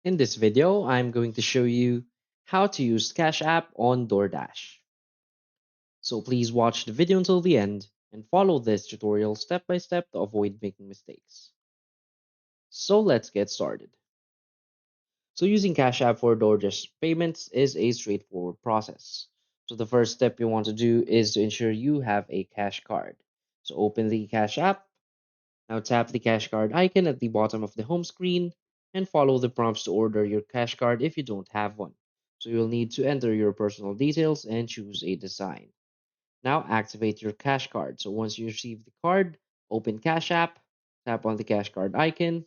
In this video, I'm going to show you how to use Cash App on Doordash. So please watch the video until the end and follow this tutorial step by step to avoid making mistakes. So let's get started. So using Cash App for Doordash payments is a straightforward process. So the first step you want to do is to ensure you have a cash card. So open the Cash App. Now tap the cash card icon at the bottom of the home screen and follow the prompts to order your cash card if you don't have one. So you'll need to enter your personal details and choose a design. Now activate your cash card. So once you receive the card, open Cash App, tap on the cash card icon,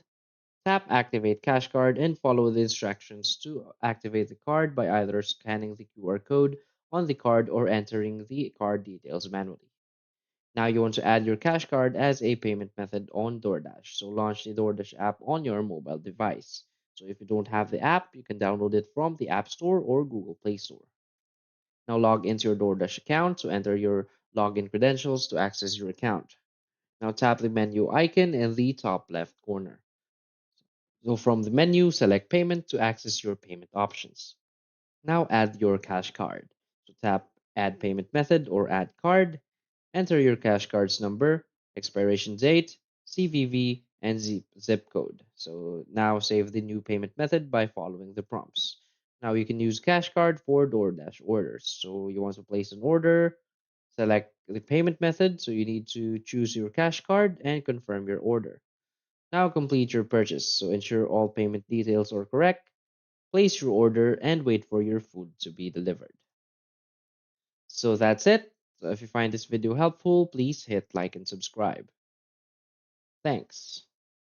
tap Activate Cash Card, and follow the instructions to activate the card by either scanning the QR code on the card or entering the card details manually. Now you want to add your cash card as a payment method on Doordash. So launch the Doordash app on your mobile device. So if you don't have the app, you can download it from the App Store or Google Play Store. Now log into your Doordash account to enter your login credentials to access your account. Now tap the menu icon in the top left corner. So from the menu, select payment to access your payment options. Now add your cash card. So tap add payment method or add card. Enter your cash card's number, expiration date, CVV, and zip code. So now save the new payment method by following the prompts. Now you can use cash card for DoorDash orders. So you want to place an order, select the payment method. So you need to choose your cash card and confirm your order. Now complete your purchase. So ensure all payment details are correct. Place your order and wait for your food to be delivered. So that's it. So if you find this video helpful, please hit like and subscribe. Thanks.